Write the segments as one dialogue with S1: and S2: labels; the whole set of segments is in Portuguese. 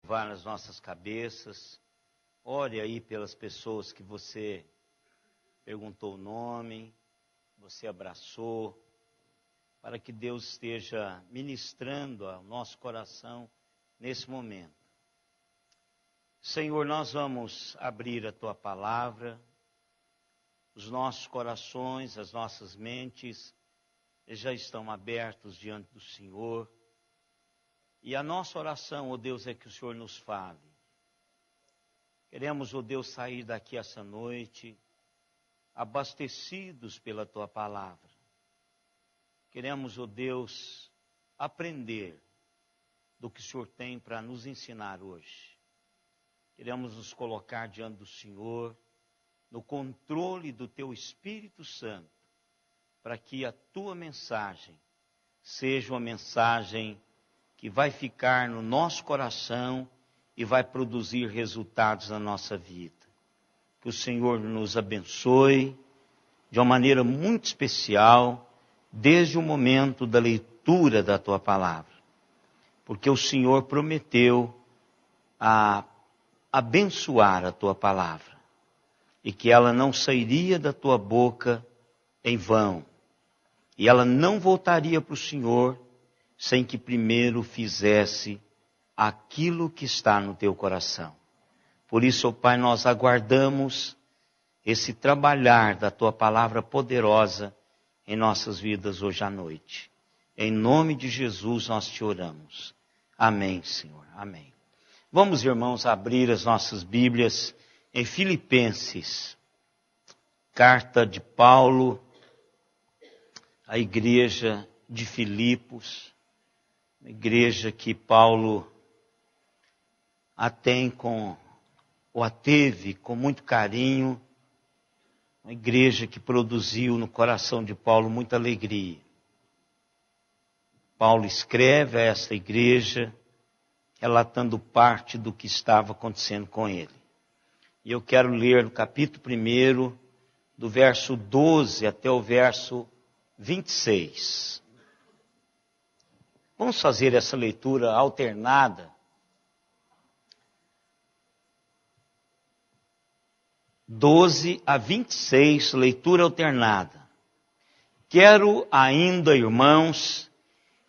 S1: Curvar as nossas cabeças. Ore aí pelas pessoas que você perguntou o nome, você abraçou, para que Deus esteja ministrando ao nosso coração nesse momento. Senhor, nós vamos abrir a Tua palavra, os nossos corações, as nossas mentes já estão abertos diante do Senhor. E a nossa oração, ó Deus, é que o Senhor nos fale. Queremos, ó Deus, sair daqui essa noite abastecidos pela Tua palavra. Queremos, ó Deus, aprender do que o Senhor tem para nos ensinar hoje. Queremos nos colocar diante do Senhor, no controle do Teu Espírito Santo, para que a Tua mensagem seja uma mensagem que vai ficar no nosso coração e vai produzir resultados na nossa vida. Que o Senhor nos abençoe de uma maneira muito especial, desde o momento da leitura da Tua palavra. Porque o Senhor prometeu abençoar a Tua palavra e que ela não sairia da Tua boca em vão. E ela não voltaria para o Senhor sem que primeiro fizesse aquilo que está no Teu coração. Por isso, ó Pai, nós aguardamos esse trabalhar da Tua palavra poderosa em nossas vidas hoje à noite. Em nome de Jesus nós Te oramos. Amém, Senhor. Amém. Vamos, irmãos, abrir as nossas Bíblias em Filipenses. Carta de Paulo à igreja de Filipos. Uma igreja que Paulo a teve com muito carinho. Uma igreja que produziu no coração de Paulo muita alegria. Paulo escreve a esta igreja, relatando parte do que estava acontecendo com ele. E eu quero ler no capítulo 1, do verso 12 até o verso 26. Vamos fazer essa leitura alternada. 12 a 26, leitura alternada. Quero ainda, irmãos,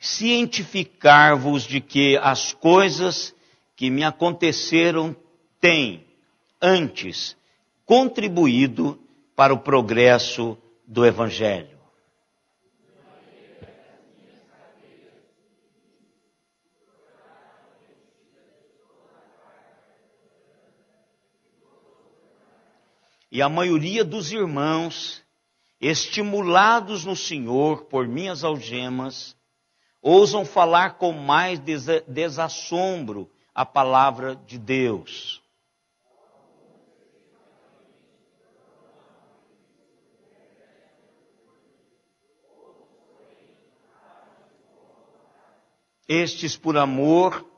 S1: cientificar-vos de que as coisas que me aconteceram têm, antes, contribuído para o progresso do Evangelho. E a maioria dos irmãos, estimulados no Senhor por minhas algemas, ousam falar com mais desassombro a palavra de Deus. Estes por amor,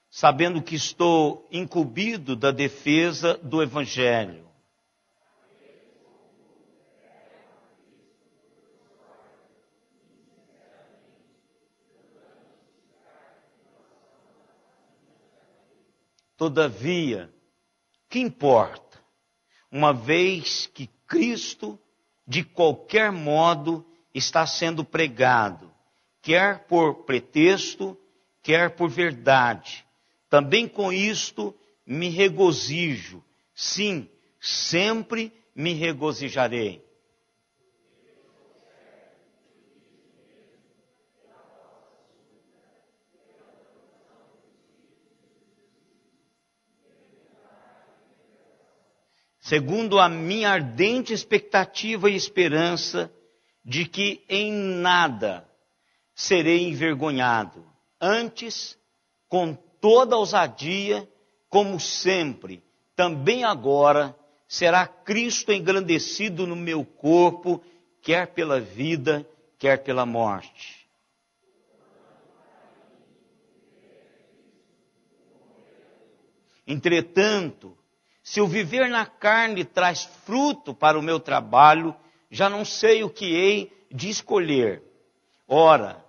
S1: sabendo que estou incumbido da defesa do Evangelho. Todavia, que importa? Uma vez que Cristo, de qualquer modo, está sendo pregado, quer por pretexto, quer por verdade. Também com isto me regozijo. Sim, sempre me regozijarei. Segundo a minha ardente expectativa e esperança de que em nada serei envergonhado. Antes, com toda ousadia, como sempre, também agora, será Cristo engrandecido no meu corpo, quer pela vida, quer pela morte. Entretanto, se o viver na carne traz fruto para o meu trabalho, já não sei o que hei de escolher. Ora,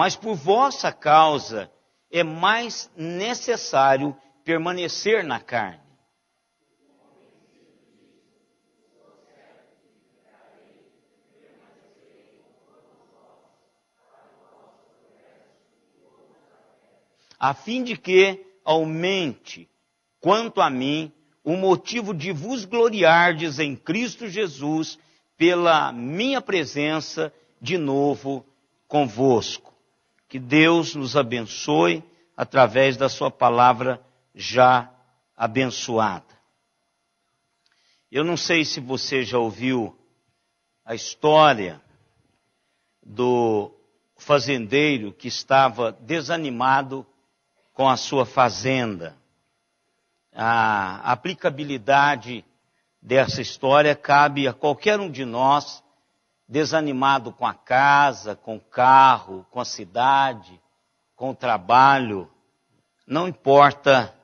S1: mas por vossa causa é mais necessário permanecer na carne. A fim de que aumente, quanto a mim, o motivo de vos gloriardes em Cristo Jesus pela minha presença de novo convosco. Que Deus nos abençoe através da sua palavra já abençoada. Eu não sei se você já ouviu a história do fazendeiro que estava desanimado com a sua fazenda. A aplicabilidade dessa história cabe a qualquer um de nós, desanimado com a casa, com o carro, com a cidade, com o trabalho. Não importa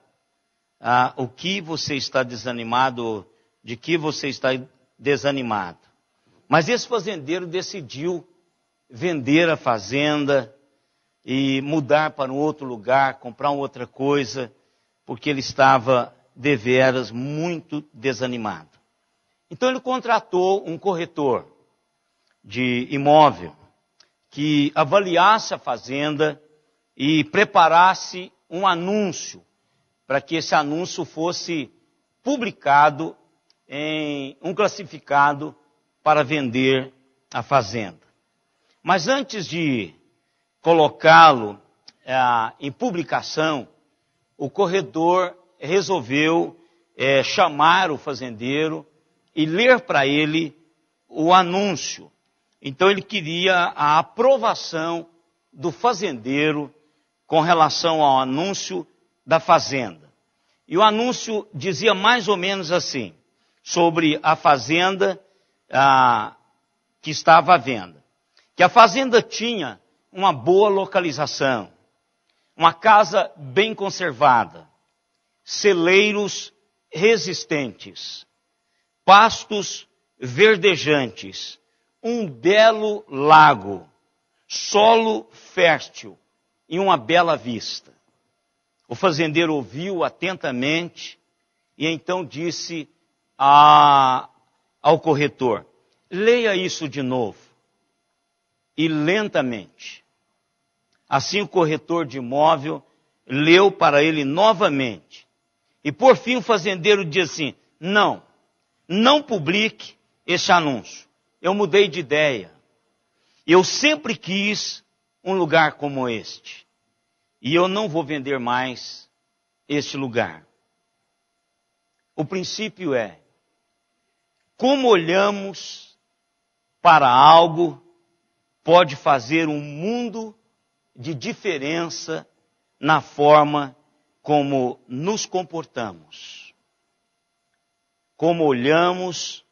S1: o que você está desanimado, de que você está desanimado. Mas esse fazendeiro decidiu vender a fazenda e mudar para um outro lugar, comprar uma outra coisa, porque ele estava deveras muito desanimado. Então ele contratou um corretor de imóvel que avaliasse a fazenda e preparasse um anúncio para que esse anúncio fosse publicado em um classificado para vender a fazenda. Mas antes de colocá-lo em publicação, o corretor resolveu chamar o fazendeiro e ler para ele o anúncio. Então ele queria a aprovação do fazendeiro com relação ao anúncio da fazenda. E o anúncio dizia mais ou menos assim, sobre a fazenda que estava à venda. Que a fazenda tinha uma boa localização, uma casa bem conservada, celeiros resistentes, pastos verdejantes, um belo lago, solo fértil e uma bela vista. O fazendeiro ouviu atentamente e então disse ao corretor: leia isso de novo. E lentamente. Assim o corretor de imóvel leu para ele novamente. E por fim o fazendeiro disse assim: não publique esse anúncio. Eu mudei de ideia. Eu sempre quis um lugar como este. E eu não vou vender mais este lugar. O princípio é: como olhamos para algo pode fazer um mundo de diferença na forma como nos comportamos. Como olhamos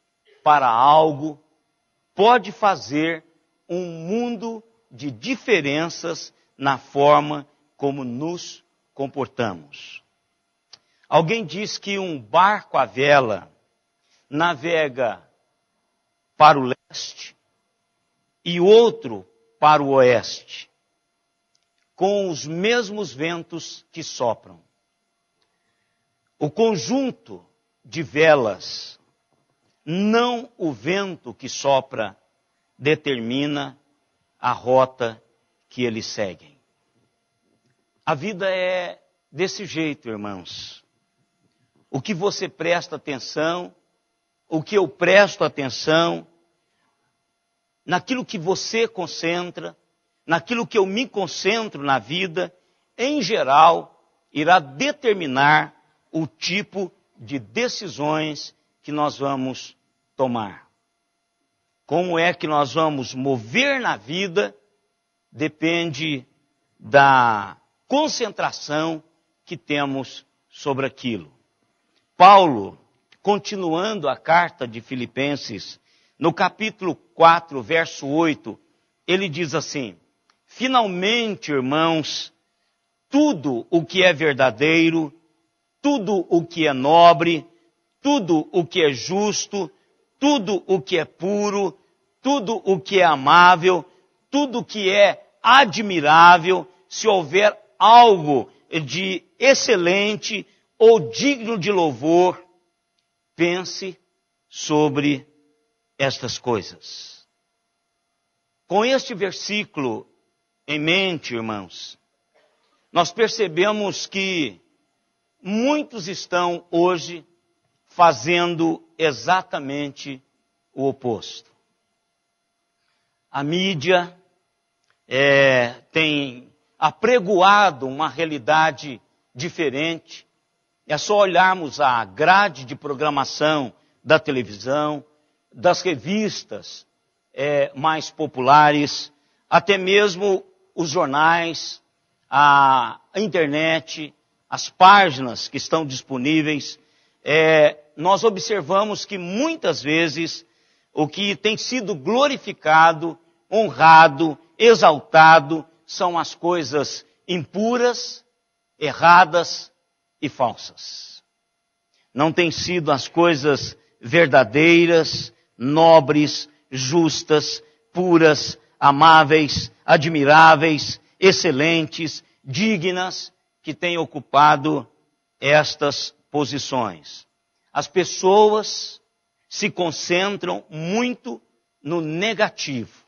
S1: para algo pode fazer um mundo de diferenças na forma como nos comportamos. Alguém diz que um barco à vela navega para o leste e outro para o oeste, com os mesmos ventos que sopram. O conjunto de velas, não o vento que sopra, determina a rota que eles seguem. A vida é desse jeito, irmãos. O que você presta atenção, o que eu presto atenção, naquilo que você concentra, naquilo que eu me concentro na vida, em geral, irá determinar o tipo de decisões que nós vamos tomar. Como é que nós vamos mover na vida, depende da concentração que temos sobre aquilo. Paulo, continuando a carta de Filipenses, no capítulo 4, verso 8, ele diz assim: finalmente, irmãos, tudo o que é verdadeiro, tudo o que é nobre, tudo o que é justo, tudo o que é puro, tudo o que é amável, tudo o que é admirável, se houver algo de excelente ou digno de louvor, pense sobre estas coisas. Com este versículo em mente, irmãos, nós percebemos que muitos estão hoje fazendo exatamente o oposto. A mídia tem apregoado uma realidade diferente. É só olharmos a grade de programação da televisão, das revistas mais populares, até mesmo os jornais, a internet, as páginas que estão disponíveis. Nós observamos que muitas vezes o que tem sido glorificado, honrado, exaltado, são as coisas impuras, erradas e falsas. Não tem sido as coisas verdadeiras, nobres, justas, puras, amáveis, admiráveis, excelentes, dignas, que têm ocupado estas posições. As pessoas se concentram muito no negativo.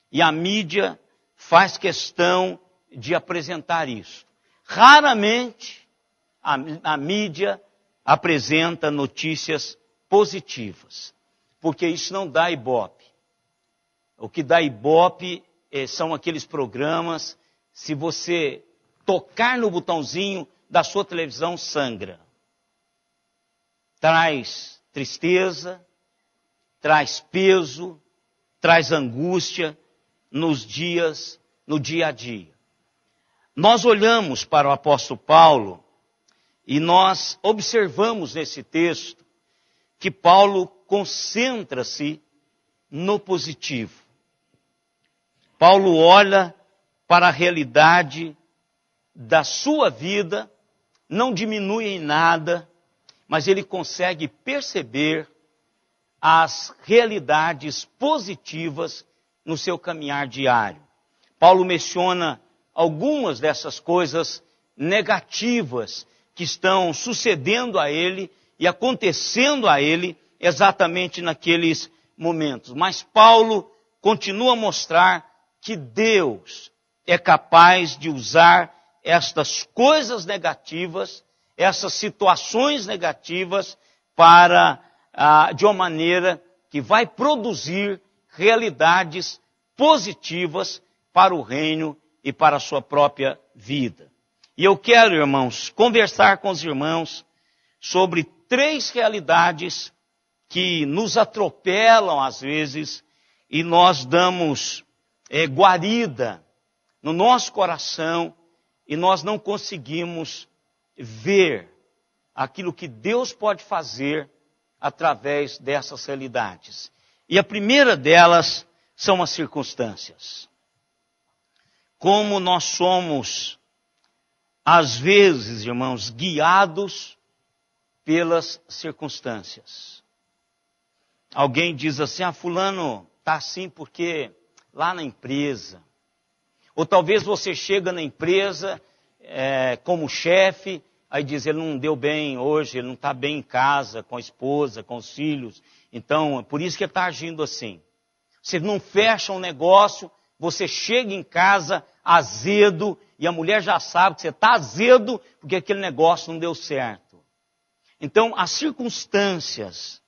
S1: E a mídia faz questão de apresentar isso. Raramente a mídia apresenta notícias positivas, porque isso não dá ibope. O que dá ibope são aqueles programas, se você tocar no botãozinho da sua televisão, sangra. Traz tristeza, traz peso, traz angústia no dia a dia. Nós olhamos para o apóstolo Paulo e nós observamos nesse texto que Paulo concentra-se no positivo. Paulo olha para a realidade da sua vida, não diminui em nada, mas ele consegue perceber as realidades positivas no seu caminhar diário. Paulo menciona algumas dessas coisas negativas que estão sucedendo a ele e acontecendo a ele exatamente naqueles momentos. Mas Paulo continua a mostrar que Deus é capaz de usar estas coisas negativas, essas situações negativas, de uma maneira que vai produzir realidades positivas para o reino e para a sua própria vida. E eu quero, irmãos, conversar com os irmãos sobre 3 realidades que nos atropelam às vezes e nós damos guarida no nosso coração e nós não conseguimos ver aquilo que Deus pode fazer através dessas realidades. E a primeira delas são as circunstâncias. Como nós somos, às vezes, irmãos, guiados pelas circunstâncias. Alguém diz assim, fulano está assim porque lá na empresa. Ou talvez você chega na empresa como chefe, aí diz, ele não deu bem hoje, ele não está bem em casa, com a esposa, com os filhos. Então, por isso que ele está agindo assim. Você não fecha um negócio, você chega em casa azedo, e a mulher já sabe que você está azedo, porque aquele negócio não deu certo. Então, as circunstâncias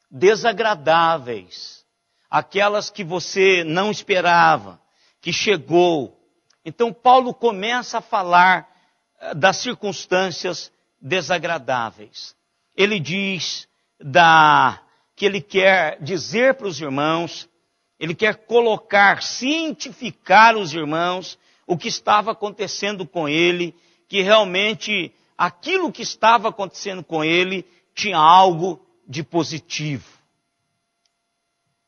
S1: desagradáveis, aquelas que você não esperava, que chegou. Então, Paulo começa a falar das circunstâncias desagradáveis. Ele diz que ele quer dizer para os irmãos, ele quer colocar, cientificar os irmãos o que estava acontecendo com ele, que realmente aquilo que estava acontecendo com ele tinha algo de positivo.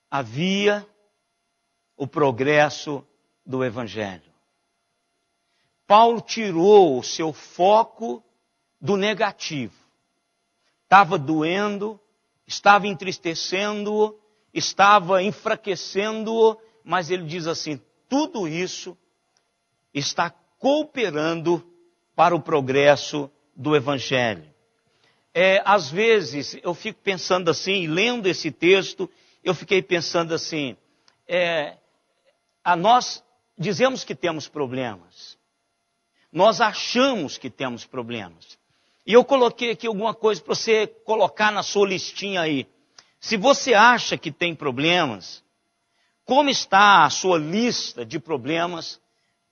S1: Havia o progresso do Evangelho. Paulo tirou o seu foco do negativo. Estava doendo, estava entristecendo-o, estava enfraquecendo-o, mas ele diz assim, tudo isso está cooperando para o progresso do Evangelho. Às vezes, eu fico pensando assim, lendo esse texto, eu fiquei pensando assim, nós dizemos que temos problemas, nós achamos que temos problemas. E eu coloquei aqui alguma coisa para você colocar na sua listinha aí. Se você acha que tem problemas, como está a sua lista de problemas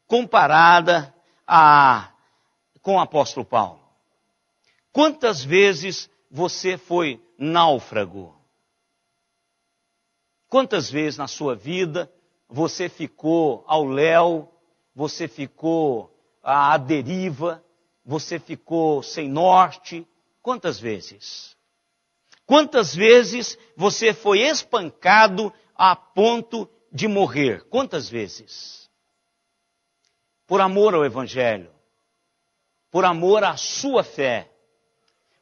S1: comparada com o apóstolo Paulo? Quantas vezes você foi náufrago? Quantas vezes na sua vida você ficou ao léu, você ficou à deriva, você ficou sem norte? Quantas vezes? Quantas vezes você foi espancado a ponto de morrer? Quantas vezes? Por amor ao Evangelho, por amor à sua fé,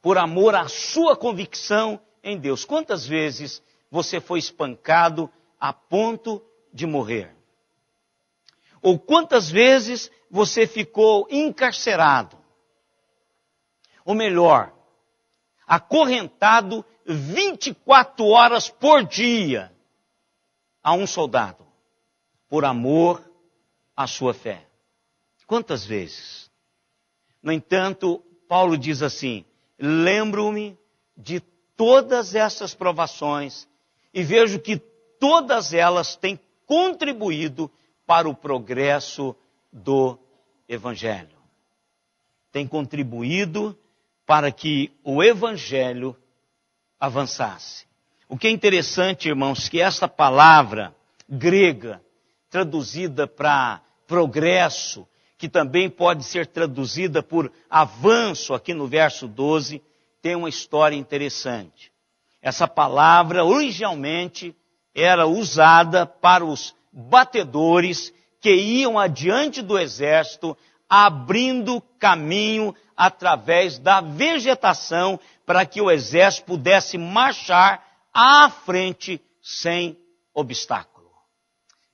S1: por amor à sua convicção em Deus. Quantas vezes você foi espancado a ponto de morrer? Ou quantas vezes você ficou encarcerado? Ou melhor, acorrentado 24 horas por dia a um soldado, por amor à sua fé. Quantas vezes? No entanto, Paulo diz assim, lembro-me de todas essas provações e vejo que todas elas têm contribuído para o progresso do Evangelho. Tem contribuído para que o Evangelho avançasse. O que é interessante, irmãos, que essa palavra grega, traduzida para progresso, que também pode ser traduzida por avanço, aqui no verso 12, tem uma história interessante. Essa palavra, originalmente, era usada para os batedores que iam adiante do exército, abrindo caminho através da vegetação para que o exército pudesse marchar à frente sem obstáculo.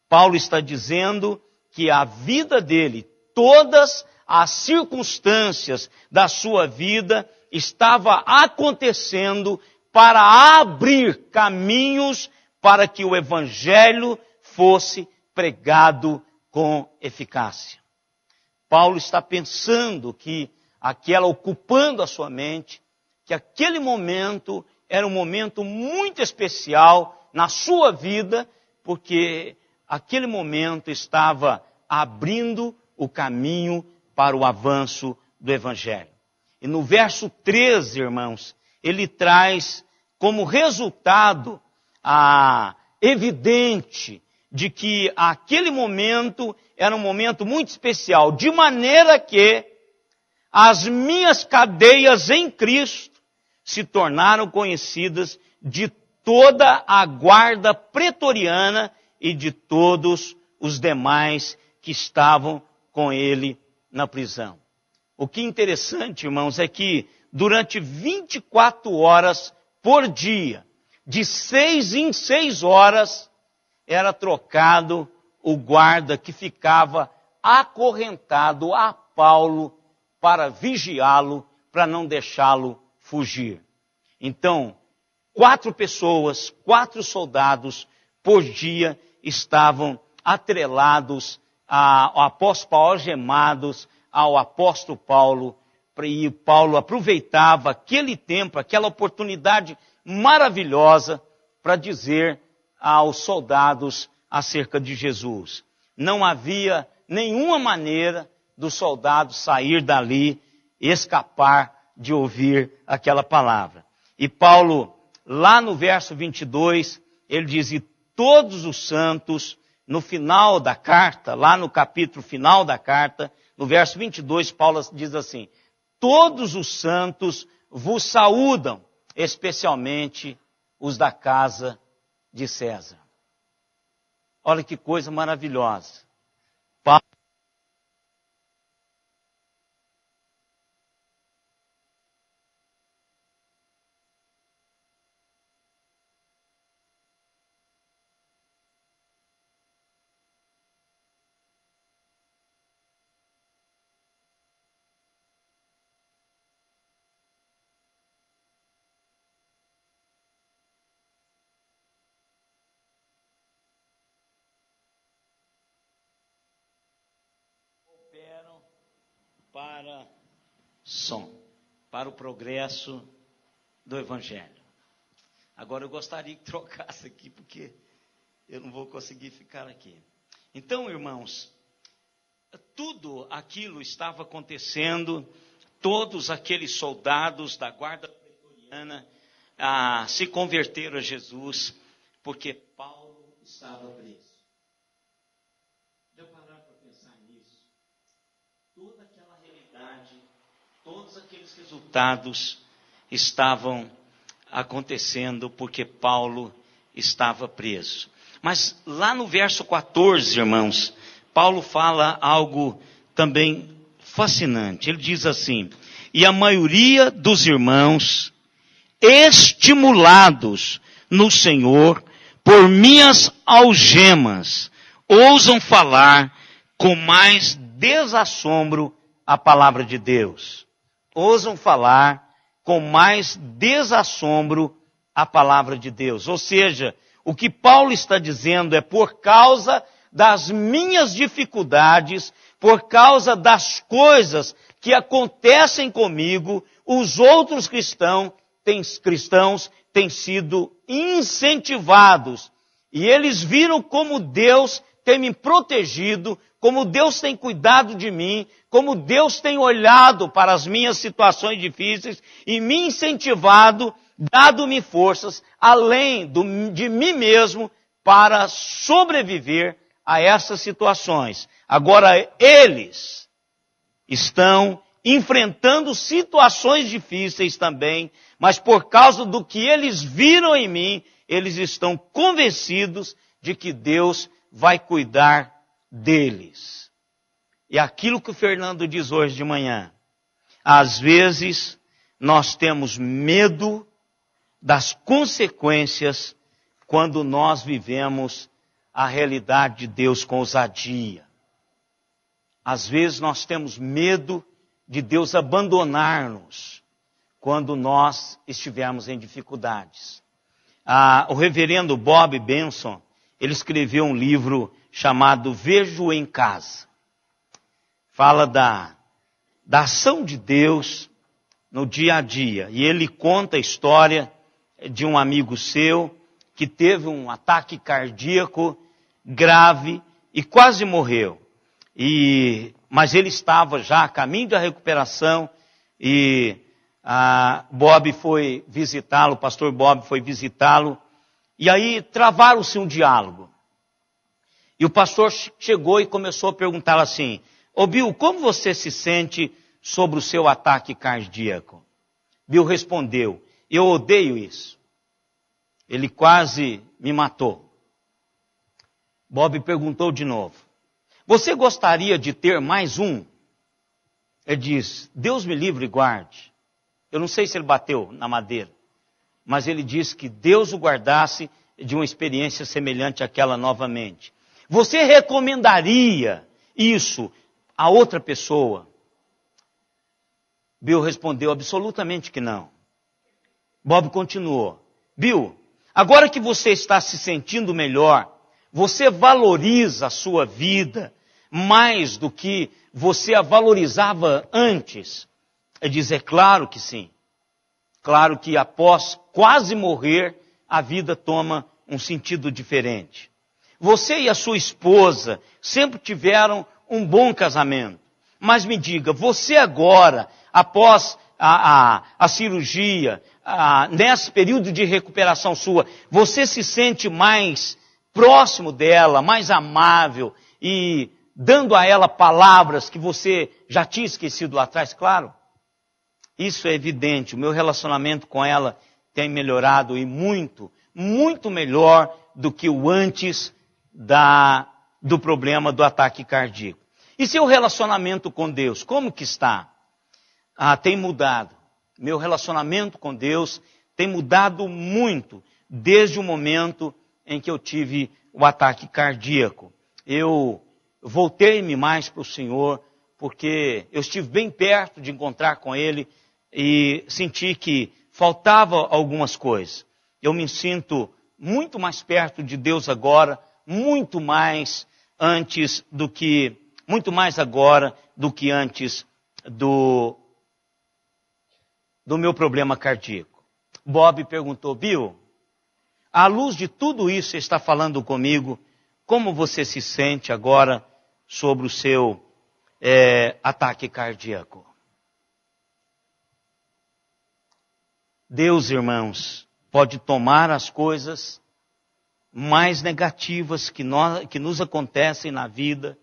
S1: Paulo está dizendo que a vida dele, todas as circunstâncias da sua vida estava acontecendo para abrir caminhos para que o Evangelho fosse pregado com eficácia. Paulo está pensando que ocupando a sua mente, que aquele momento era um momento muito especial na sua vida, porque aquele momento estava abrindo o caminho para o avanço do Evangelho. E no verso 13, irmãos, ele traz como resultado evidente de que aquele momento era um momento muito especial, de maneira que as minhas cadeias em Cristo se tornaram conhecidas de toda a guarda pretoriana e de todos os demais que estavam com ele na prisão. O que é interessante, irmãos, é que durante 24 horas por dia, de 6 em 6 horas, era trocado o guarda que ficava acorrentado a Paulo para vigiá-lo, para não deixá-lo fugir. Então, 4 pessoas, 4 soldados por dia estavam atrelados ao apóstolo Paulo, algemados ao apóstolo Paulo, e Paulo aproveitava aquele tempo, aquela oportunidade maravilhosa para dizer aos soldados acerca de Jesus. Não havia nenhuma maneira do soldado sair dali e escapar de ouvir aquela palavra. E Paulo, lá no verso 22, ele diz, e todos os santos, no final da carta, lá no capítulo final da carta, no verso 22, Paulo diz assim, todos os santos vos saúdam, especialmente os da casa de César. Olha que coisa maravilhosa. Paulo para som, para o progresso do Evangelho. Agora eu gostaria que trocasse aqui, porque eu não vou conseguir ficar aqui. Então, irmãos, tudo aquilo estava acontecendo, todos aqueles soldados da guarda pretoriana se converteram a Jesus, porque Paulo estava preso. Deu parar para pensar nisso? Toda aquela realidade, todos aqueles resultados estavam acontecendo porque Paulo estava preso. Mas lá no verso 14, irmãos, Paulo fala algo também fascinante. Ele diz assim: e a maioria dos irmãos, estimulados no Senhor por minhas algemas, ousam falar com mais desassombro a palavra de Deus. Ousam falar com mais desassombro a palavra de Deus. Ou seja, o que Paulo está dizendo é: por causa das minhas dificuldades, por causa das coisas que acontecem comigo, os outros cristãos têm sido incentivados. E eles viram como Deus tem me protegido, como Deus tem cuidado de mim, como Deus tem olhado para as minhas situações difíceis e me incentivado, dado-me forças, além de mim mesmo, para sobreviver a essas situações. Agora, eles estão enfrentando situações difíceis também, mas por causa do que eles viram em mim, eles estão convencidos de que Deus vai cuidar deles. E aquilo que o Fernando diz hoje de manhã, às vezes nós temos medo das consequências quando nós vivemos a realidade de Deus com ousadia. Às vezes nós temos medo de Deus abandonar-nos quando nós estivermos em dificuldades. O reverendo Bob Benson, ele escreveu um livro chamado Vejo em Casa. Fala da ação de Deus no dia a dia. E ele conta a história de um amigo seu que teve um ataque cardíaco grave e quase morreu. Mas ele estava já a caminho da recuperação e Bob foi visitá-lo, o pastor Bob foi visitá-lo, e aí travaram-se um diálogo. E o pastor chegou e começou a perguntar assim: ô Bill, como você se sente sobre o seu ataque cardíaco? Bill respondeu: eu odeio isso. Ele quase me matou. Bob perguntou de novo: você gostaria de ter mais um? Ele diz: Deus me livre e guarde. Eu não sei se ele bateu na madeira, mas ele disse que Deus o guardasse de uma experiência semelhante àquela novamente. Você recomendaria isso a outra pessoa? Bill respondeu: absolutamente que não. Bob continuou: Bill, agora que você está se sentindo melhor, você valoriza a sua vida mais do que você a valorizava antes? Ele diz: é claro que sim. Claro que após quase morrer, a vida toma um sentido diferente. Você e a sua esposa sempre tiveram um bom casamento. Mas me diga, você agora, após a cirurgia, nesse período de recuperação sua, você se sente mais próximo dela, mais amável e dando a ela palavras que você já tinha esquecido lá atrás? Claro, isso é evidente. O meu relacionamento com ela tem melhorado e muito, muito melhor do que o antes do problema do ataque cardíaco. E seu relacionamento com Deus, como que está? Tem mudado. Meu relacionamento com Deus tem mudado muito desde o momento em que eu tive o ataque cardíaco. Eu voltei-me mais para o Senhor, porque eu estive bem perto de encontrar com Ele e senti que faltava algumas coisas. Eu me sinto muito mais perto de Deus agora, muito mais agora do que antes do meu problema cardíaco. Bob perguntou: Bill, à luz de tudo isso que você está falando comigo, como você se sente agora sobre o seu ataque cardíaco? Deus, irmãos, pode tomar as coisas mais negativas que nos acontecem na vida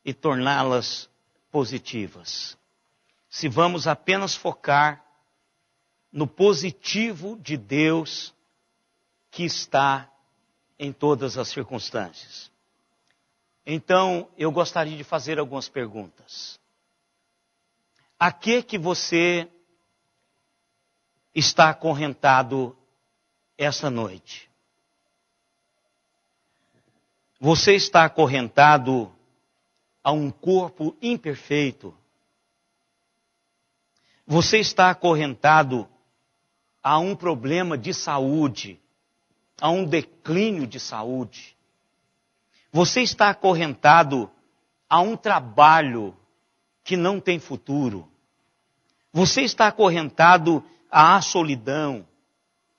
S1: e torná-las positivas. Se vamos apenas focar no positivo de Deus que está em todas as circunstâncias. Então, eu gostaria de fazer algumas perguntas. A que você está acorrentado essa noite? Você está acorrentado a um corpo imperfeito? Você está acorrentado a um problema de saúde, a um declínio de saúde? Você está acorrentado a um trabalho que não tem futuro? Você está acorrentado à solidão,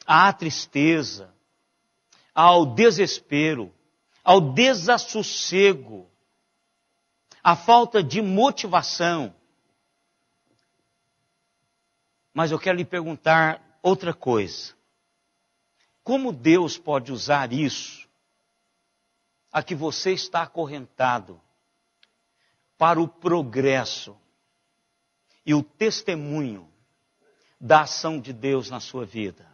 S1: à tristeza, ao desespero, ao desassossego, à falta de motivação? Mas eu quero lhe perguntar outra coisa. Como Deus pode usar isso a que você está acorrentado para o progresso e o testemunho da ação de Deus na sua vida?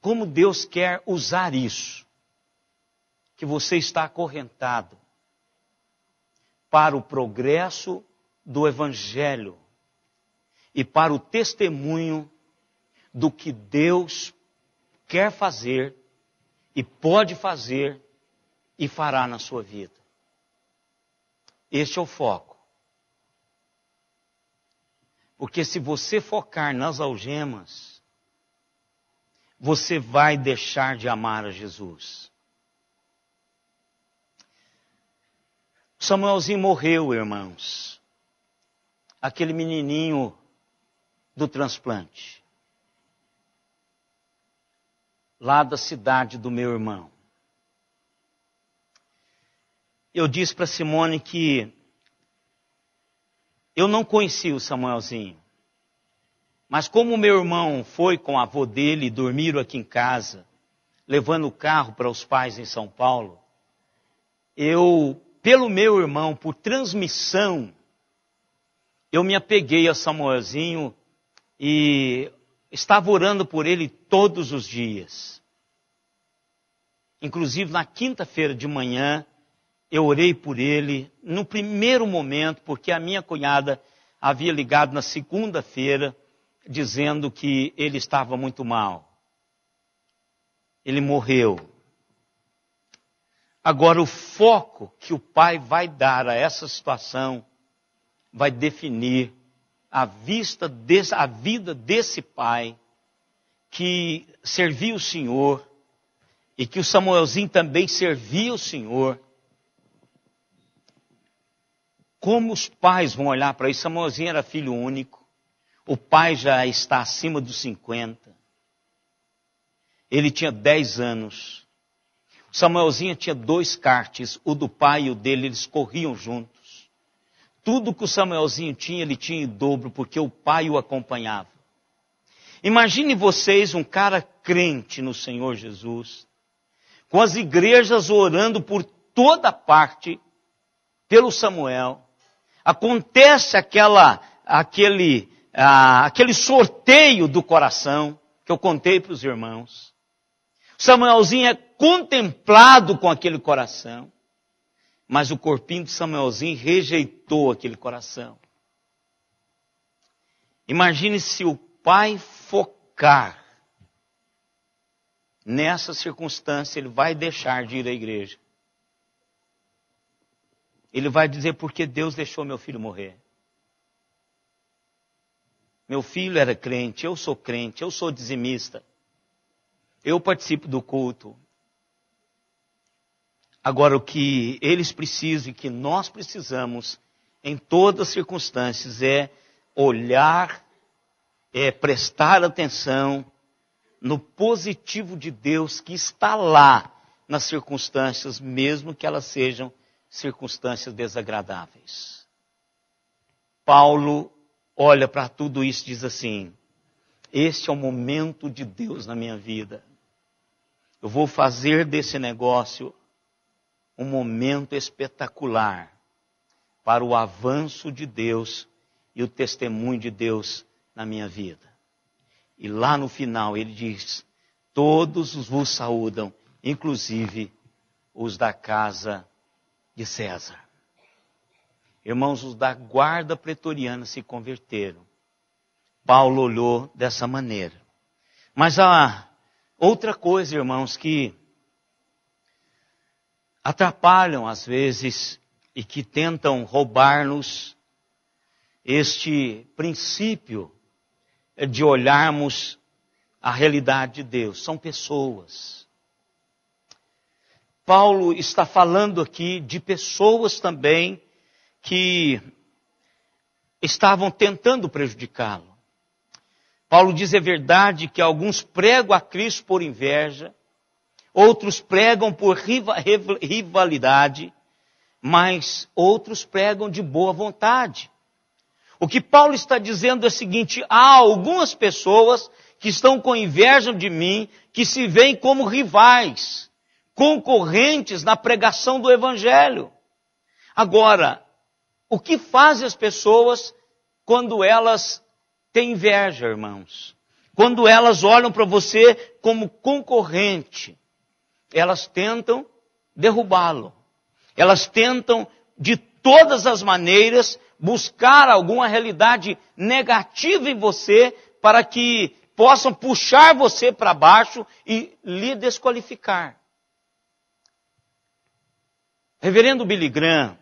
S1: Como Deus quer usar isso que você está acorrentado para o progresso do Evangelho e para o testemunho do que Deus quer fazer e pode fazer e fará na sua vida? Este é o foco. Porque se você focar nas algemas, você vai deixar de amar a Jesus. Samuelzinho morreu, irmãos. Aquele menininho do transplante. Lá da cidade do meu irmão. Eu disse para Simone que eu não conhecia o Samuelzinho. Mas como o meu irmão foi com o avô dele e dormiram aqui em casa, levando o carro para os pais em São Paulo, pelo meu irmão, por transmissão, eu me apeguei a Samuelzinho e estava orando por ele todos os dias. Inclusive na quinta-feira de manhã, eu orei por ele no primeiro momento, porque a minha cunhada havia ligado na segunda-feira, dizendo que ele estava muito mal. Ele morreu. Agora, o foco que o pai vai dar a essa situação vai definir a vida desse pai que servia o Senhor e que o Samuelzinho também servia o Senhor. Como os pais vão olhar para isso? Samuelzinho era filho único. O pai já está acima dos 50. Ele tinha 10 anos. O Samuelzinho tinha 2 karts, o do pai e o dele, eles corriam juntos. Tudo que o Samuelzinho tinha, ele tinha em dobro, porque o pai o acompanhava. Imagine vocês um cara crente no Senhor Jesus, com as igrejas orando por toda parte, pelo Samuel. Acontece aquele sorteio do coração, que eu contei para os irmãos. Samuelzinho é contemplado com aquele coração, mas o corpinho de Samuelzinho rejeitou aquele coração. Imagine se o pai focar nessa circunstância, ele vai deixar de ir à igreja. Ele vai dizer: porque Deus deixou meu filho morrer. Meu filho era crente, eu sou dizimista. Eu participo do culto. Agora, o que eles precisam e que nós precisamos em todas as circunstâncias, é olhar, é prestar atenção no positivo de Deus que está lá nas circunstâncias, mesmo que elas sejam circunstâncias desagradáveis. Paulo olha para tudo isso e diz assim: este é o momento de Deus na minha vida. Eu vou fazer desse negócio um momento espetacular para o avanço de Deus e o testemunho de Deus na minha vida. E lá no final ele diz: todos vos saúdam, inclusive os da casa de César. Irmãos, os da guarda pretoriana se converteram. Paulo olhou dessa maneira. Mas há outra coisa, irmãos, que atrapalham às vezes e que tentam roubar-nos este princípio de olharmos a realidade de Deus. São pessoas. Paulo está falando aqui de pessoas também que estavam tentando prejudicá-lo. Paulo diz: é verdade que alguns pregam a Cristo por inveja, outros pregam por rivalidade, mas outros pregam de boa vontade. O que Paulo está dizendo é o seguinte: há algumas pessoas que estão com inveja de mim, que se veem como rivais, concorrentes na pregação do Evangelho. Agora, o que fazem as pessoas quando elas têm inveja, irmãos? Quando elas olham para você como concorrente, elas tentam derrubá-lo. Elas tentam, de todas as maneiras, buscar alguma realidade negativa em você para que possam puxar você para baixo e lhe desqualificar. Reverendo Billy Graham,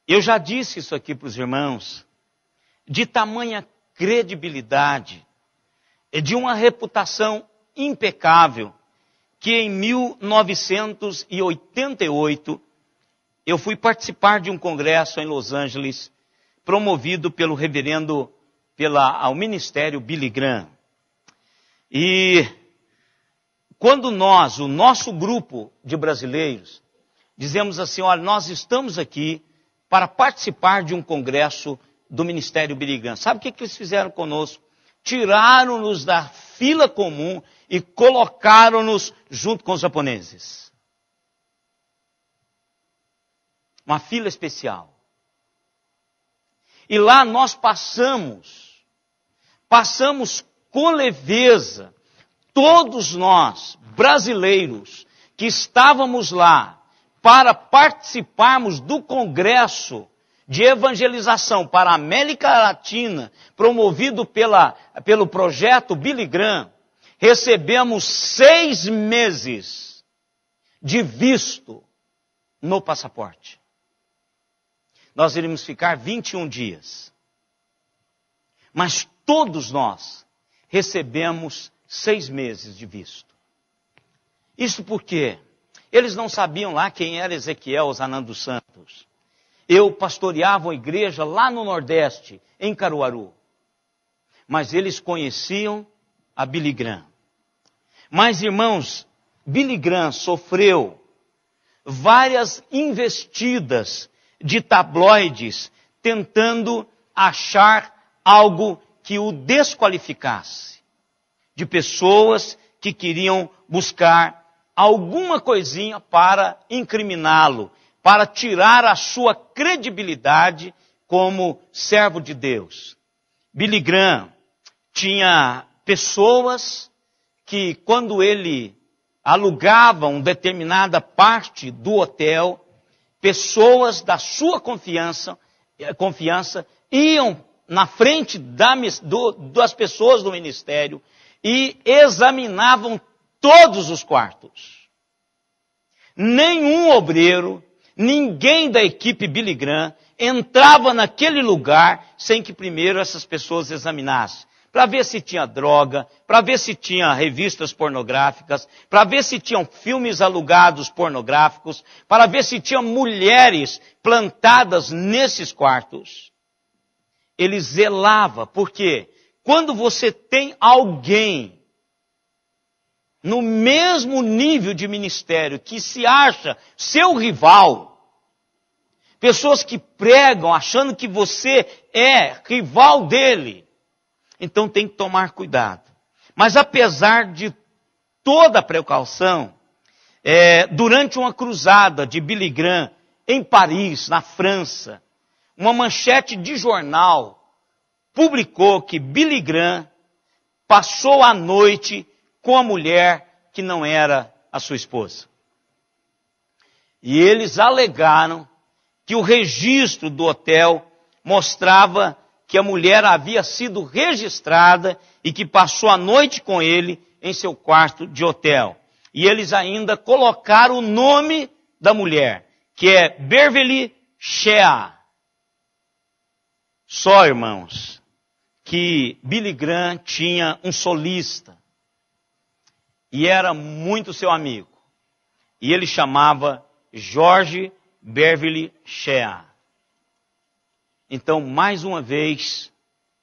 S1: eu já disse isso aqui para os irmãos, de tamanha credibilidade, de uma reputação impecável, que em 1988 eu fui participar de um congresso em Los Angeles, promovido pelo reverendo, ao ministério Billy Graham. E quando o nosso grupo de brasileiros, dizemos assim: olha, nós estamos aqui para participar de um congresso do ministério Billy Graham. Sabe o que eles fizeram conosco? Tiraram-nos da fila comum e colocaram-nos junto com os japoneses. Uma fila especial. E lá nós passamos com leveza, todos nós, brasileiros, que estávamos lá para participarmos do congresso de evangelização para a América Latina, promovido pelo projeto Billy Graham, recebemos 6 meses de visto no passaporte. Nós iríamos ficar 21 dias. Mas todos nós recebemos 6 meses de visto. Isso porque eles não sabiam lá quem era Ezequiel Zanando Santos. Eu pastoreava uma igreja lá no Nordeste, em Caruaru. Mas eles conheciam a Billy Graham. Mas, irmãos, Billy Graham sofreu várias investidas de tabloides tentando achar algo que o desqualificasse. De pessoas que queriam buscar alguma coisinha para incriminá-lo, para tirar a sua credibilidade como servo de Deus. Billy Graham tinha pessoas que, quando ele alugava uma determinada parte do hotel, pessoas da sua confiança iam na frente das pessoas do ministério e examinavam todos os quartos. Nenhum obreiro, ninguém da equipe Billy Graham entrava naquele lugar sem que primeiro essas pessoas examinassem, para ver se tinha droga, para ver se tinha revistas pornográficas, para ver se tinham filmes alugados pornográficos, para ver se tinham mulheres plantadas nesses quartos. Ele zelava, porque quando você tem alguém no mesmo nível de ministério que se acha seu rival, pessoas que pregam achando que você é rival dele, então tem que tomar cuidado. Mas apesar de toda a precaução, durante uma cruzada de Billy Graham em Paris, na França, uma manchete de jornal publicou que Billy Graham passou a noite com a mulher que não era a sua esposa. E eles alegaram que o registro do hotel mostrava que a mulher havia sido registrada e que passou a noite com ele em seu quarto de hotel. E eles ainda colocaram o nome da mulher, que é Beverly Shea. Só, irmãos, que Billy Graham tinha um solista e era muito seu amigo. E ele chamava George Beverly Shea. Então, mais uma vez,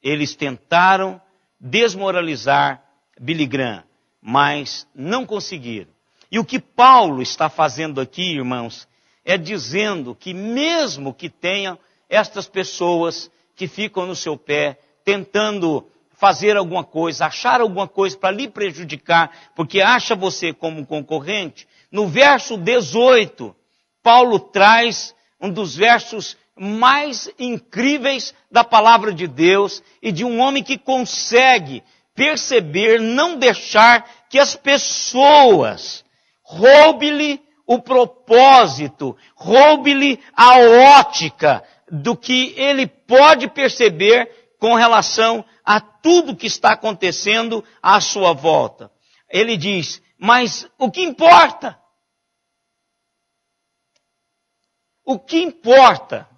S1: eles tentaram desmoralizar Billy Graham, mas não conseguiram. E o que Paulo está fazendo aqui, irmãos, é dizendo que mesmo que tenham estas pessoas que ficam no seu pé, tentando fazer alguma coisa, achar alguma coisa para lhe prejudicar, porque acha você como um concorrente, no verso 18, Paulo traz um dos versos mais incríveis da palavra de Deus e de um homem que consegue perceber, não deixar que as pessoas roubem-lhe o propósito, roubem-lhe a ótica do que ele pode perceber com relação a tudo que está acontecendo à sua volta. Ele diz, mas o que importa? O que importa?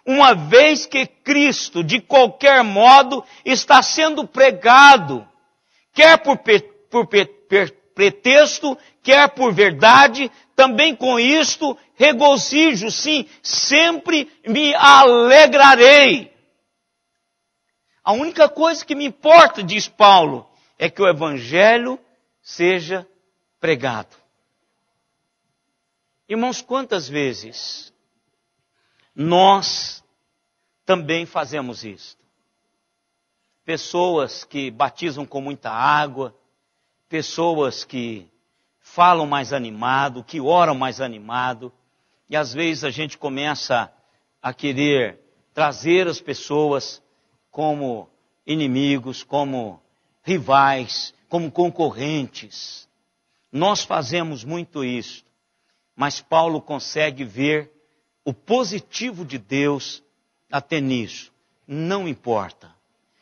S1: Uma vez que Cristo, de qualquer modo, está sendo pregado, quer por pretexto, quer por verdade, também com isto regozijo, sim, sempre me alegrarei. A única coisa que me importa, diz Paulo, é que o Evangelho seja pregado. Irmãos, quantas vezes nós também fazemos isso? Pessoas que batizam com muita água, pessoas que falam mais animado, que oram mais animado, e às vezes a gente começa a querer trazer as pessoas como inimigos, como rivais, como concorrentes. Nós fazemos muito isso, mas Paulo consegue ver o positivo de Deus até nisso. Não importa.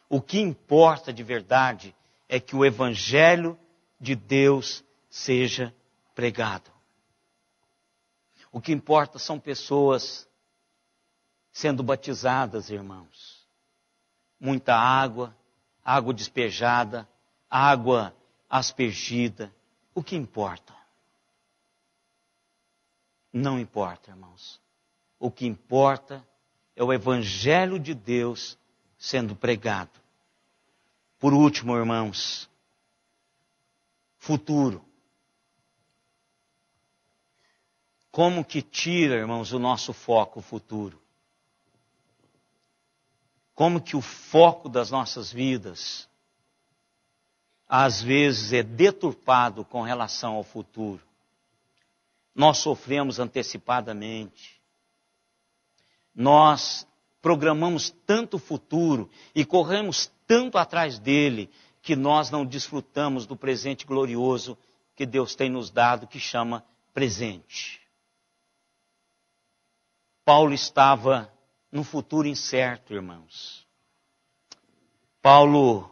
S1: O que importa de verdade é que o Evangelho de Deus seja pregado. O que importa são pessoas sendo batizadas, irmãos. Muita água, água despejada, água aspergida. O que importa? Não importa, irmãos. O que importa é o Evangelho de Deus sendo pregado. Por último, irmãos, futuro. Como que tira, irmãos, o nosso foco futuro? Como que o foco das nossas vidas, às vezes, é deturpado com relação ao futuro. Nós sofremos antecipadamente. Nós programamos tanto o futuro e corremos tanto atrás dele que nós não desfrutamos do presente glorioso que Deus tem nos dado, que chama presente. Paulo estava num futuro incerto, irmãos. Paulo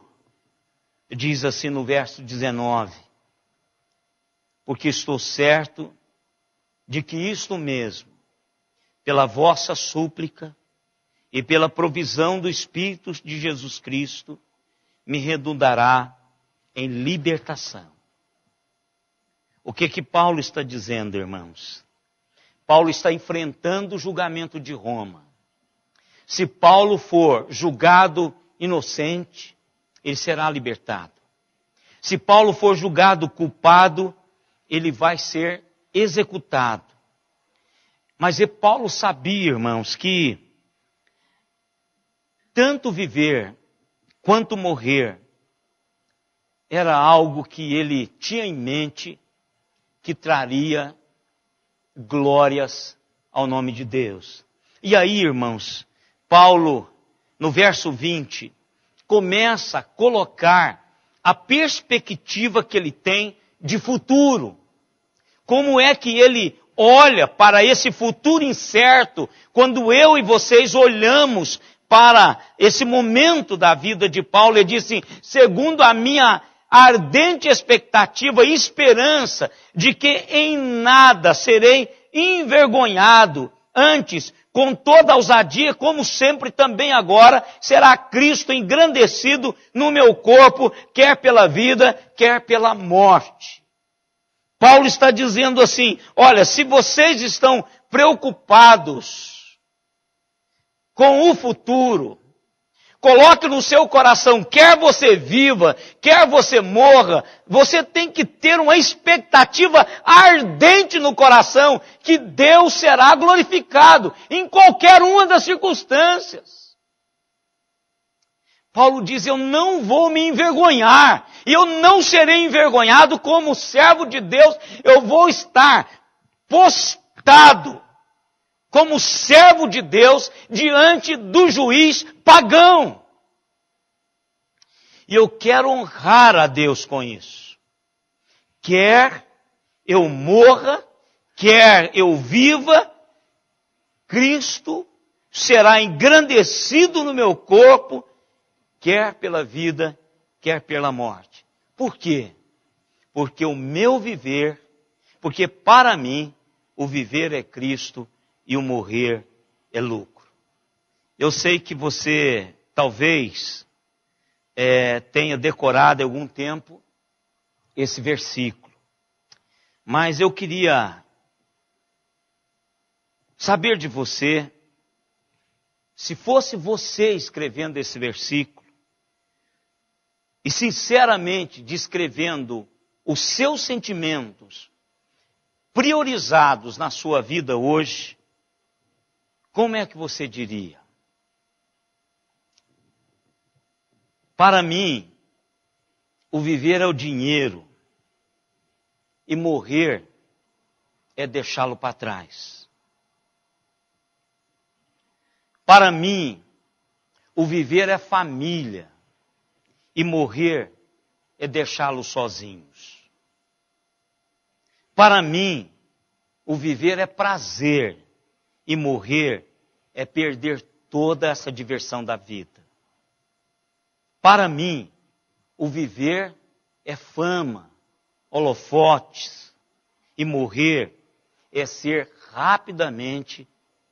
S1: diz assim no verso 19, porque estou certo de que isto mesmo, pela vossa súplica e pela provisão do Espírito de Jesus Cristo, me redundará em libertação. O que Paulo está dizendo, irmãos? Paulo está enfrentando o julgamento de Roma. Se Paulo for julgado inocente, ele será libertado. Se Paulo for julgado culpado, ele vai ser executado. Mas Paulo sabia, irmãos, que tanto viver quanto morrer era algo que ele tinha em mente que traria glórias ao nome de Deus. E aí, irmãos, Paulo, no verso 20, começa a colocar a perspectiva que ele tem de futuro. Como é que ele olha para esse futuro incerto, quando eu e vocês olhamos para esse momento da vida de Paulo, ele diz assim, segundo a minha ardente expectativa e esperança de que em nada serei envergonhado, antes, com toda a ousadia, como sempre também agora, será Cristo engrandecido no meu corpo, quer pela vida, quer pela morte. Paulo está dizendo assim, olha, se vocês estão preocupados com o futuro, coloque no seu coração, quer você viva, quer você morra, você tem que ter uma expectativa ardente no coração que Deus será glorificado em qualquer uma das circunstâncias. Paulo diz, eu não vou me envergonhar, e eu não serei envergonhado como servo de Deus, eu vou estar postado como servo de Deus diante do juiz pagão. E eu quero honrar a Deus com isso. Quer eu morra, quer eu viva, Cristo será engrandecido no meu corpo, quer pela vida, quer pela morte. Por quê? Porque o meu viver, porque para mim, o viver é Cristo e o morrer é lucro. Eu sei que você, talvez, tenha decorado há algum tempo esse versículo. Mas eu queria saber de você, se fosse você escrevendo esse versículo, e sinceramente descrevendo os seus sentimentos priorizados na sua vida hoje, como é que você diria? Para mim, o viver é o dinheiro e morrer é deixá-lo para trás. Para mim, o viver é família e morrer é deixá-los sozinhos. Para mim, o viver é prazer e morrer é perder toda essa diversão da vida. Para mim, o viver é fama, holofotes, e morrer é ser rapidamente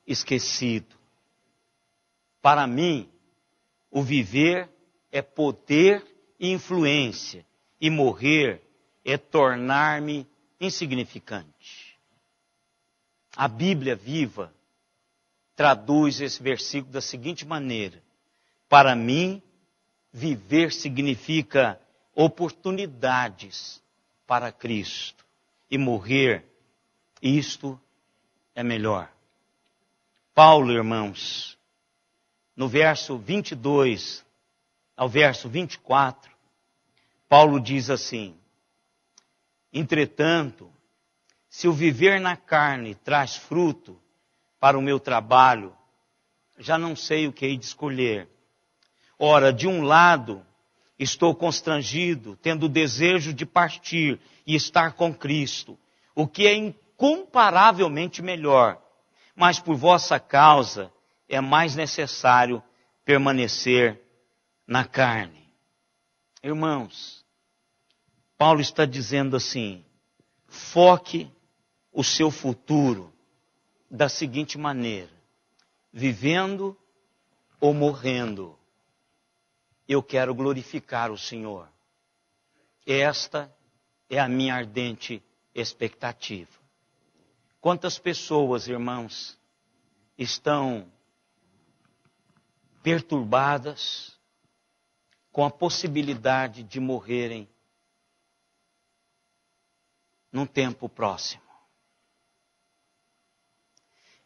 S1: esquecido. Para mim, o viver é poder e influência, e morrer é tornar-me insignificante. A Bíblia viva traduz esse versículo da seguinte maneira: para mim, viver significa oportunidades para Cristo, e morrer, isto é melhor. Paulo, irmãos, no verso 22 ao verso 24, Paulo diz assim: entretanto, se o viver na carne traz fruto para o meu trabalho, já não sei o que hei de escolher. Ora, de um lado, estou constrangido, tendo o desejo de partir e estar com Cristo, o que é incomparavelmente melhor. Mas por vossa causa é mais necessário permanecer na carne. Irmãos, Paulo está dizendo assim: foque o seu futuro da seguinte maneira: vivendo ou morrendo. eu quero glorificar o Senhor. Esta é a minha ardente expectativa. Quantas pessoas, irmãos, estão perturbadas com a possibilidade de morrerem num tempo próximo.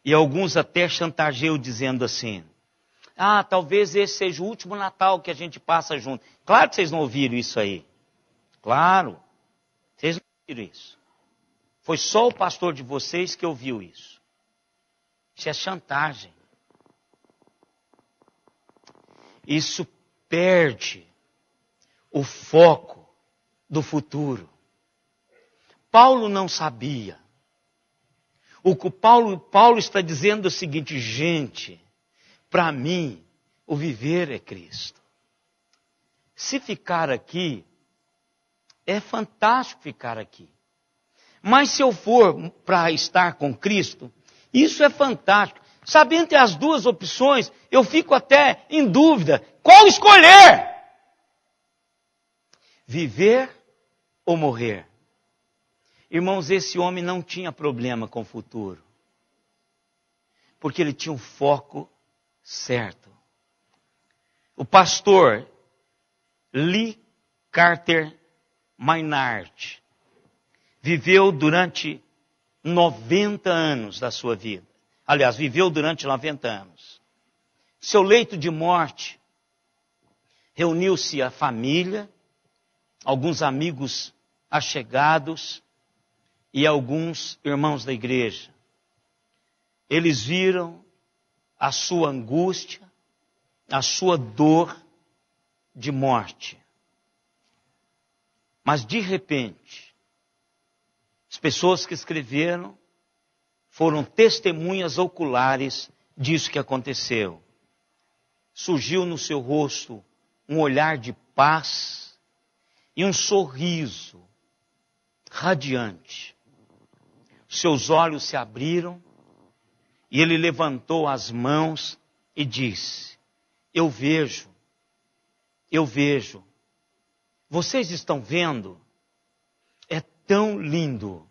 S1: E alguns até chantageiam dizendo assim, talvez esse seja o último Natal que a gente passa junto. Claro que vocês não ouviram isso aí. Claro, vocês não ouviram isso. Foi só o pastor de vocês que ouviu isso. Isso é chantagem. Isso perde o foco do futuro. Paulo não sabia. O que Paulo está dizendo é o seguinte, gente, para mim, o viver é Cristo. Se ficar aqui, é fantástico ficar aqui. Mas se eu for para estar com Cristo, isso é fantástico. Sabe, entre as duas opções, eu fico até em dúvida. Qual escolher? Viver ou morrer? Irmãos, esse homem não tinha problema com o futuro. Porque ele tinha um foco certo. O pastor Lee Carter Maynard viveu durante 90 anos da sua vida. Aliás, viveu durante 90 anos. Seu leito de morte, reuniu-se a família, alguns amigos achegados e alguns irmãos da igreja. Eles viram a sua angústia, a sua dor de morte. Mas de repente, as pessoas que escreveram foram testemunhas oculares disso que aconteceu. Surgiu no seu rosto um olhar de paz e um sorriso radiante. Seus olhos se abriram e ele levantou as mãos e disse, eu vejo. Vocês estão vendo? É tão lindo.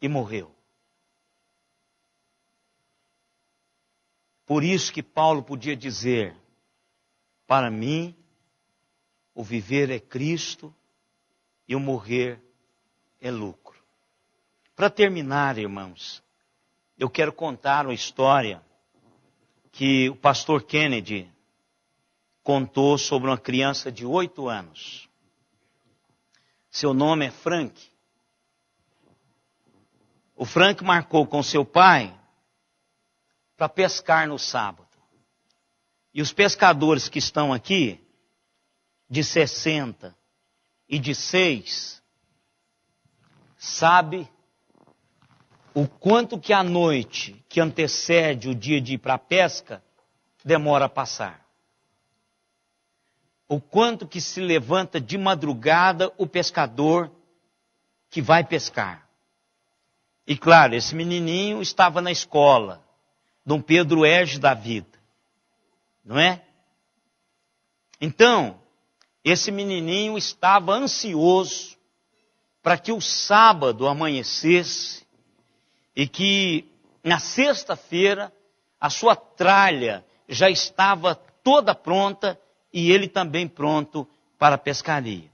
S1: E morreu. Por isso que Paulo podia dizer, para mim, o viver é Cristo e o morrer é lucro. Para terminar, irmãos, eu quero contar uma história que o pastor Kennedy contou sobre uma criança de 8 anos. Seu nome é Frank. O Frank marcou com seu pai para pescar no sábado. E os pescadores que estão aqui, de 60 e de 6, sabe o quanto que a noite que antecede o dia de ir para a pesca demora a passar. O quanto que se levanta de madrugada o pescador que vai pescar. E claro, esse menininho estava na escola, Dom Pedro Erge da vida, não é? Então, esse menininho estava ansioso para que o sábado amanhecesse e que na sexta-feira a sua tralha já estava toda pronta e ele também pronto para a pescaria.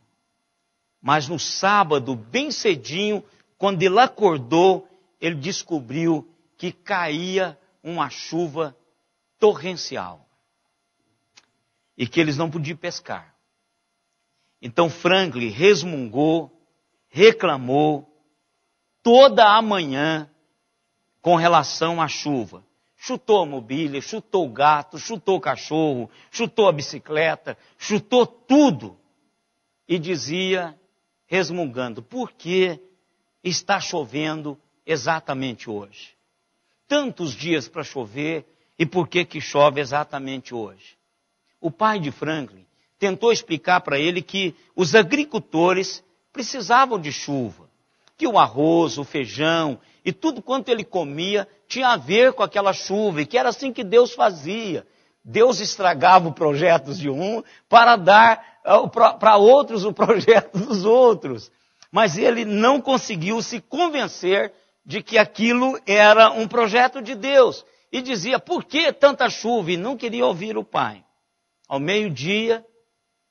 S1: Mas no sábado, bem cedinho, quando ele acordou, ele descobriu que caía uma chuva torrencial e que eles não podiam pescar. Então Franklin resmungou, reclamou toda a manhã com relação à chuva. Chutou a mobília, chutou o gato, chutou o cachorro, chutou a bicicleta, chutou tudo. E dizia, resmungando, por que está chovendo exatamente hoje? Tantos dias para chover, e por que chove exatamente hoje? O pai de Franklin tentou explicar para ele que os agricultores precisavam de chuva, que o arroz, o feijão e tudo quanto ele comia tinha a ver com aquela chuva, e que era assim que Deus fazia. Deus estragava o projeto de um para dar para outros o projeto dos outros. Mas ele não conseguiu se convencer de que aquilo era um projeto de Deus. E dizia, por que tanta chuva? E não queria ouvir o pai. Ao meio-dia,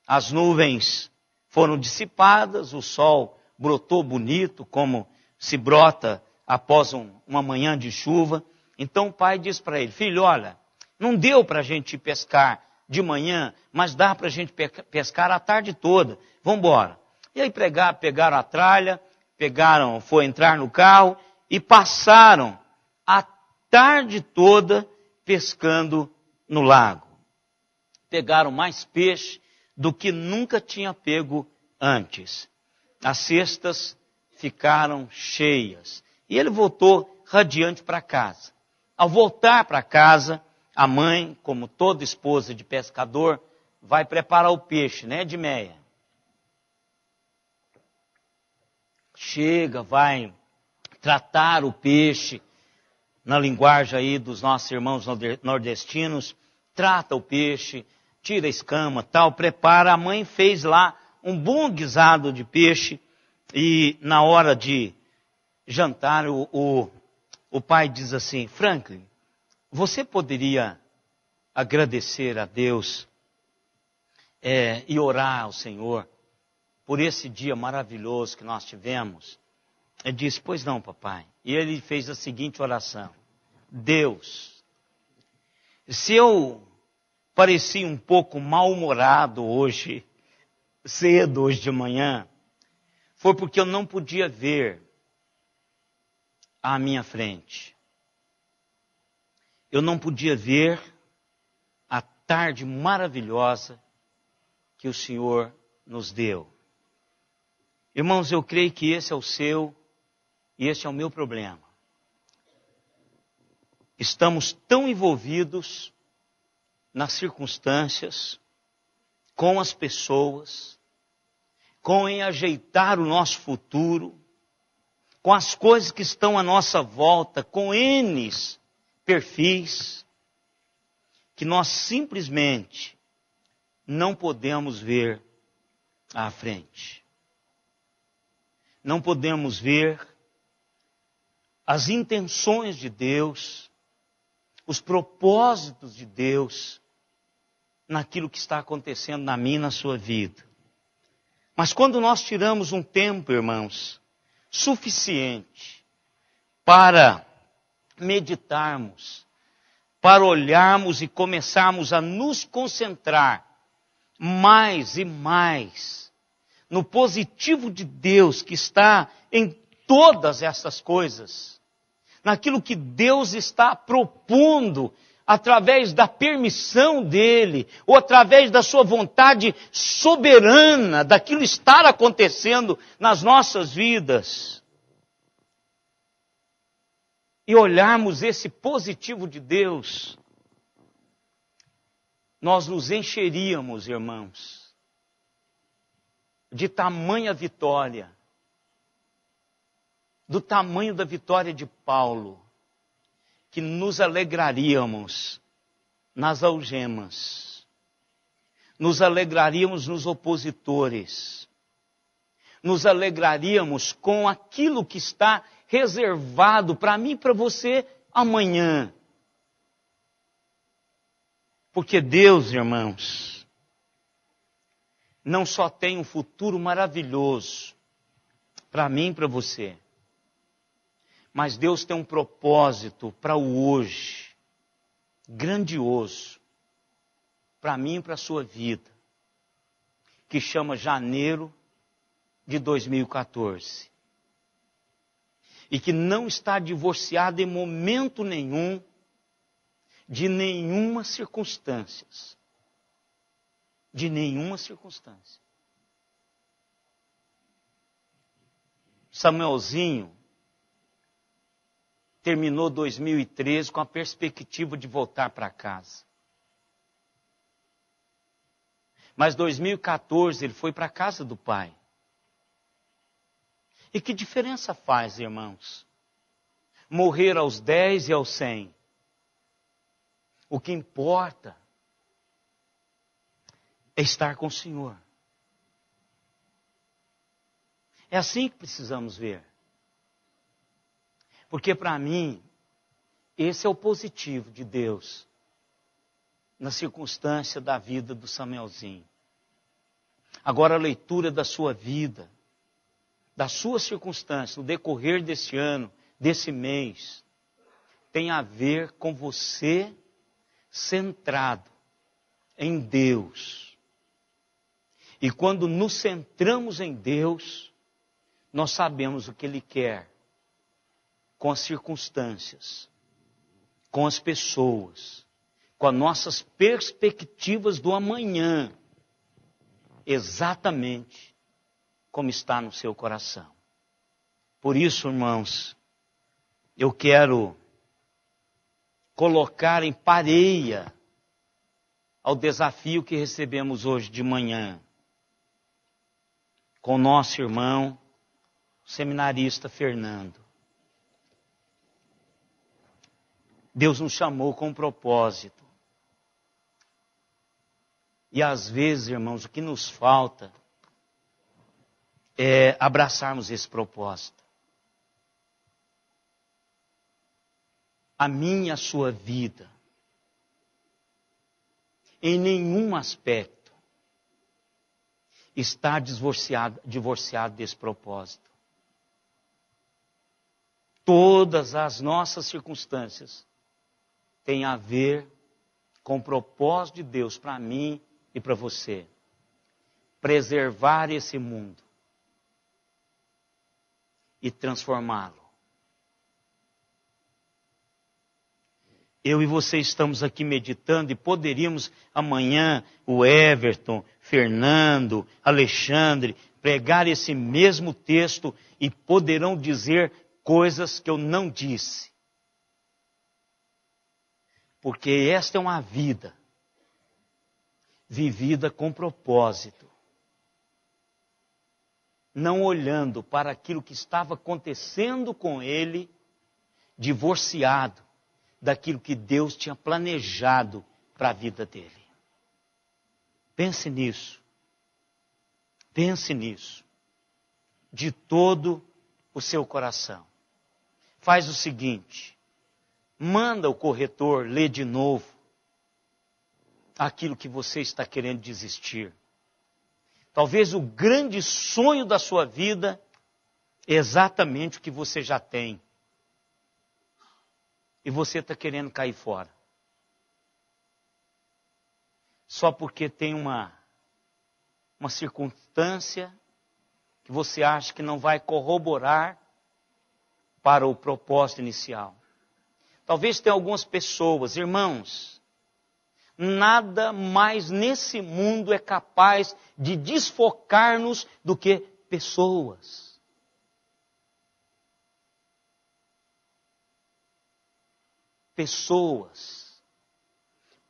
S1: as nuvens foram dissipadas, o sol brotou bonito, como se brota após uma manhã de chuva. Então o pai diz para ele, filho, olha, não deu para a gente pescar de manhã, mas dá para a gente pescar a tarde toda. Vamos embora. E aí pegaram a tralha, foi entrar no carro e passaram a tarde toda pescando no lago. Pegaram mais peixe do que nunca tinha pego antes. As cestas ficaram cheias. E ele voltou radiante para casa. Ao voltar para casa, a mãe, como toda esposa de pescador, vai preparar o peixe, né, Edmeia? Chega, vai tratar o peixe, na linguagem aí dos nossos irmãos nordestinos, trata o peixe, tira a escama, tal, prepara. A mãe fez lá um bom guisado de peixe e na hora de jantar o pai diz assim, Franklin, você poderia agradecer a Deus e orar ao Senhor por esse dia maravilhoso que nós tivemos? Ele disse, pois não, papai. E ele fez a seguinte oração. Deus, se eu pareci um pouco mal-humorado hoje, cedo, hoje de manhã, foi porque eu não podia ver à minha frente. Eu não podia ver a tarde maravilhosa que o Senhor nos deu. Irmãos, eu creio que esse é o seu e esse é o meu problema. Estamos tão envolvidos nas circunstâncias, com as pessoas, com em ajeitar o nosso futuro, com as coisas que estão à nossa volta, com N perfis, que nós simplesmente não podemos ver à frente. Não podemos ver as intenções de Deus, os propósitos de Deus naquilo que está acontecendo na minha e na sua vida. Mas quando nós tiramos um tempo, irmãos, suficiente para meditarmos, para olharmos e começarmos a nos concentrar mais e mais no positivo de Deus que está em todas essas coisas, naquilo que Deus está propondo através da permissão dele, ou através da sua vontade soberana, daquilo estar acontecendo nas nossas vidas. E olharmos esse positivo de Deus, nós nos encheríamos, irmãos, de tamanha vitória, do tamanho da vitória de Paulo, que nos alegraríamos nas algemas, nos alegraríamos nos opositores, nos alegraríamos com aquilo que está reservado para mim e para você amanhã. Porque Deus, irmãos, não só tem um futuro maravilhoso para mim e para você, mas Deus tem um propósito para o hoje, grandioso, para mim e para a sua vida, que chama janeiro de 2014. E que não está divorciado em momento nenhum de nenhuma circunstância. De nenhuma circunstância. Samuelzinho terminou 2013 com a perspectiva de voltar para casa. Mas 2014 ele foi para a casa do pai. E que diferença faz, irmãos? Morrer aos 10 e aos 100. O que importa é estar com o Senhor. É assim que precisamos ver. Porque para mim, esse é o positivo de Deus na circunstância da vida do Samuelzinho. Agora a leitura da sua vida, da sua circunstância, no decorrer desse ano, desse mês, tem a ver com você centrado em Deus. E quando nos centramos em Deus, nós sabemos o que Ele quer com as circunstâncias, com as pessoas, com as nossas perspectivas do amanhã, exatamente como está no seu coração. Por isso, irmãos, eu quero colocar em pareia ao desafio que recebemos hoje de manhã com nosso irmão, seminarista Fernando. Deus nos chamou com um propósito. E às vezes, irmãos, o que nos falta é abraçarmos esse propósito. A minha, a sua vida, em nenhum aspecto, está divorciado desse propósito. Todas as nossas circunstâncias têm a ver com o propósito de Deus para mim e para você. Preservar esse mundo e transformá-lo. Eu e você estamos aqui meditando e poderíamos amanhã, o Everton, Fernando, Alexandre, pregar esse mesmo texto e poderão dizer coisas que eu não disse. Porque esta é uma vida vivida com propósito. Não olhando para aquilo que estava acontecendo com ele, divorciado daquilo que Deus tinha planejado para a vida dele. Pense nisso. Pense nisso. De todo o seu coração. Faz o seguinte. Manda o corretor ler de novo aquilo que você está querendo desistir. Talvez o grande sonho da sua vida é exatamente o que você já tem. E você está querendo cair fora. Só porque tem uma circunstância que você acha que não vai corroborar para o propósito inicial. Talvez tenha algumas pessoas, irmãos, nada mais nesse mundo é capaz de desfocar-nos do que pessoas. Pessoas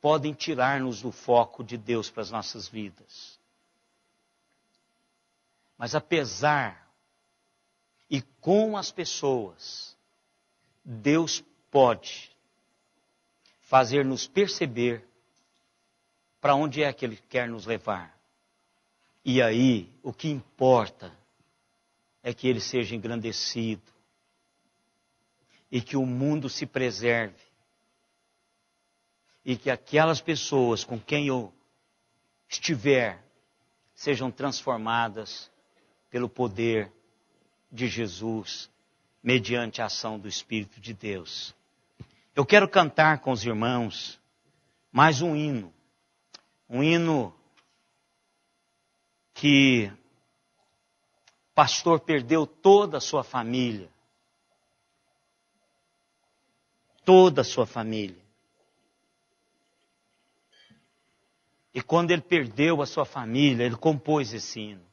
S1: podem tirar-nos do foco de Deus para as nossas vidas. Mas apesar e com as pessoas, Deus pode fazer-nos perceber para onde é que Ele quer nos levar. E aí, o que importa é que Ele seja engrandecido e que o mundo se preserve. E que aquelas pessoas com quem eu estiver sejam transformadas pelo poder de Jesus, mediante a ação do Espírito de Deus. Eu quero cantar com os irmãos mais um hino que o pastor perdeu toda a sua família. Toda a sua família. E quando ele perdeu a sua família, ele compôs esse hino.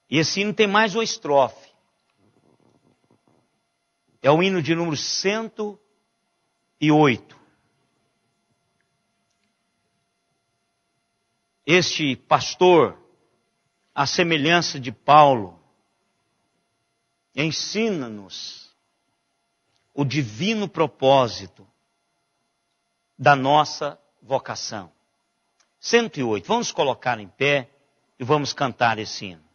S1: E esse hino tem mais uma estrofe. É o hino de número 108. Este pastor, à semelhança de Paulo, ensina-nos o divino propósito da nossa vocação. 108. Vamos colocar em pé e vamos cantar esse hino.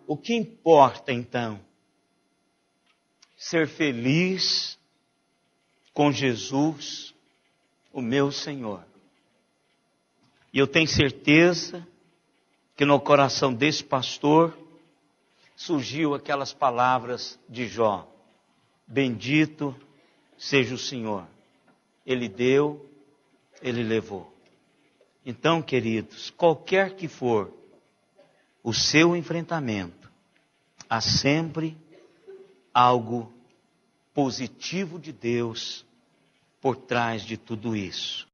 S2: O que importa então? Ser feliz com Jesus, o meu Senhor. E eu tenho certeza que no coração desse pastor surgiu aquelas palavras de Jó: bendito seja o Senhor. Ele deu, Ele levou. Então, queridos, qualquer que for o seu enfrentamento, há sempre
S1: algo positivo de Deus por trás de tudo isso.